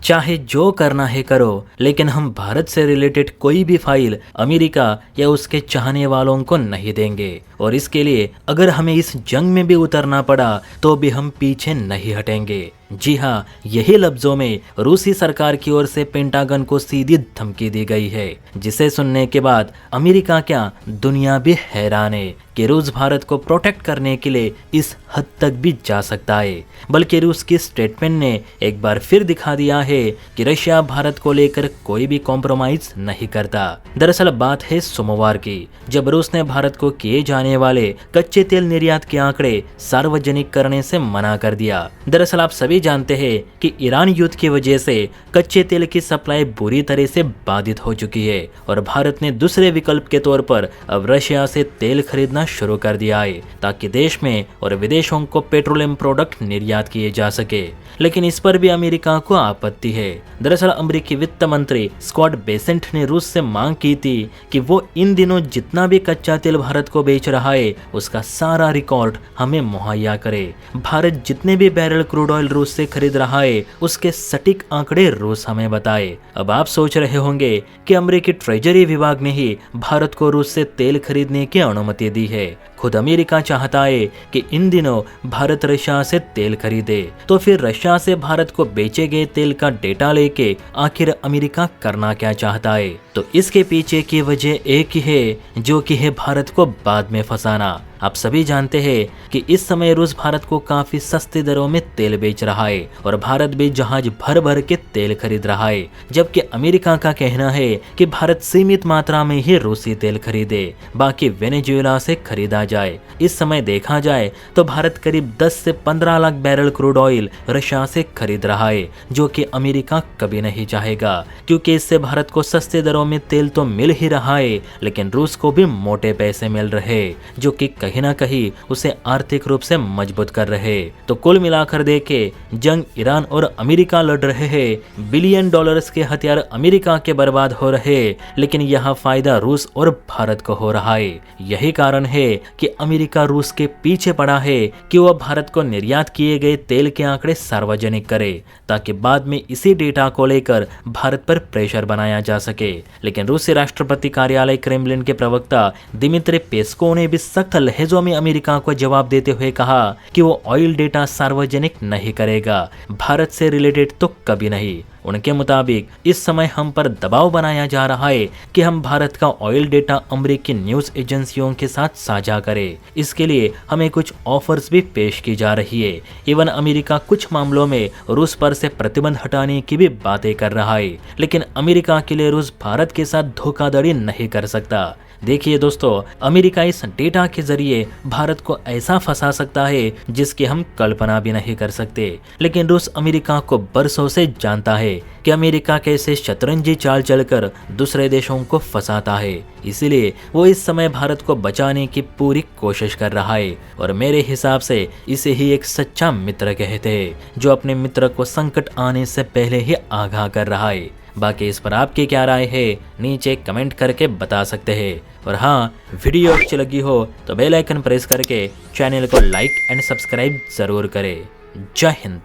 चाहे जो करना है करो, लेकिन हम भारत से रिलेटेड कोई भी फाइल अमेरिका या उसके चाहने वालों को नहीं देंगे। और इसके लिए अगर हमें इस जंग में भी उतरना पड़ा तो भी हम पीछे नहीं हटेंगे। जी हाँ, यही लफ्जों में रूसी सरकार की ओर से पेंटागन को सीधी धमकी दी गई है, जिसे सुनने के बाद अमेरिका क्या दुनिया भी हैरान है कि रूस भारत को प्रोटेक्ट करने के लिए इस हद तक भी जा सकता है। बल्कि रूस की स्टेटमेंट ने एक बार फिर दिखा दिया है कि रशिया भारत को लेकर कोई भी कॉम्प्रोमाइज नहीं करता। दरअसल बात है सोमवार की, जब रूस ने भारत को किए जाने वाले कच्चे तेल निर्यात के आंकड़े सार्वजनिक करने से मना कर दिया। दरअसल आप सभी जानते हैं कि ईरान युद्ध की वजह से कच्चे तेल की सप्लाई बुरी तरह से बाधित हो चुकी है और भारत ने दूसरे विकल्प के तौर पर अब रशिया से तेल खरीदना शुरू कर दिया है, ताकि देश में और विदेशों को पेट्रोलियम प्रोडक्ट निर्यात किए जा सके। लेकिन इस पर भी अमेरिका को आपत्ति है। दरअसल अमेरिकी वित्त मंत्री स्कॉट बेसेंट ने रूस से मांग की थी कि वो इन दिनों जितना भी कच्चा तेल भारत को बेच रहा है उसका सारा रिकॉर्ड हमें मुहैया करे। भारत जितने भी बैरल क्रूड ऑयल रूस से खरीद रहा है उसके सटीक आंकड़े रूस हमें बताए। अब आप सोच रहे होंगे कि अमेरिकी ट्रेजरी विभाग ने ही भारत को रूस से तेल खरीदने की अनुमति दी है। खुद अमेरिका चाहता है कि इन दिनों भारत रशिया से तेल खरीदे, तो फिर रशिया से भारत को बेचे गए तेल का डेटा लेके आखिर अमेरिका करना क्या चाहता है? तो इसके पीछे की वजह एक ही है, जो कि है भारत को बाद में फंसाना। आप सभी जानते हैं कि इस समय रूस भारत को काफी सस्ती दरों में तेल बेच रहा है और भारत भी जहाज भर भर के तेल खरीद रहा है, जबकि अमेरिका का कहना है कि भारत सीमित मात्रा में ही रूसी तेल खरीदे, बाकी वेनेजुएला से खरीदा जाए। इस समय देखा जाए तो भारत करीब 10 से 15 lakh barrel crude oil Russia से खरीद रहा है, जो कि अमेरिका कभी नहीं चाहेगा, क्योंकि इससे भारत को सस्ते दरों में तेल तो मिल ही रहा है, लेकिन रूस को भी मोटे पैसे मिल रहे, जो कि कहीं ना कहीं उसे आर्थिक रूप से मजबूत कर रहे। तो कुल मिलाकर देखे, जंग ईरान और अमेरिका लड़ रहे हैं, बिलियन डॉलर्स के हथियार अमेरिका के बर्बाद हो रहे, लेकिन यह फायदा रूस और भारत को हो रहा है। यही कारण है कि अमेरिका रूस के पीछे पड़ा है कि वह भारत को निर्यात किए गए तेल के आंकड़े सार्वजनिक करे, ताकि बाद में इसी डेटा को लेकर भारत पर प्रेशर बनाया जा सके। लेकिन रूसी राष्ट्रपति कार्यालय क्रेमलिन के प्रवक्ता दिमित्री पेस्कोव ने भी सख्त लहजों में अमेरिका को जवाब देते हुए कहा कि वो ऑयल डेटा सार्वजनिक नहीं करेगा, भारत से रिलेटेड तो कभी नहीं। उनके मुताबिक इस समय हम पर दबाव बनाया जा रहा है कि हम भारत का ऑयल डेटा अमेरिकी न्यूज एजेंसियों के साथ साझा करें। इसके लिए हमें कुछ ऑफर्स भी पेश की जा रही है। इवन अमेरिका कुछ मामलों में रूस पर से प्रतिबंध हटाने की भी बातें कर रहा है, लेकिन अमेरिका के लिए रूस भारत के साथ धोखाधड़ी नहीं कर सकता। देखिए दोस्तों, अमेरिका इस डेटा के जरिए भारत को ऐसा फंसा सकता है जिसकी हम कल्पना भी नहीं कर सकते। लेकिन रूस अमेरिका को बरसों से जानता है कि अमेरिका कैसे शतरंजी चाल चलकर दूसरे देशों को फंसाता है, इसीलिए वो इस समय भारत को बचाने की पूरी कोशिश कर रहा है। और मेरे हिसाब से इसे ही एक सच्चा मित्र कहते हैं, जो अपने मित्र को संकट आने से पहले ही आगाह कर रहा है। बाकी इस पर आपकी क्या राय है, नीचे कमेंट करके बता सकते हैं। और हाँ, वीडियो अच्छी लगी हो तो बेल आइकन प्रेस करके चैनल को लाइक एंड सब्सक्राइब जरूर करें। जय हिंद।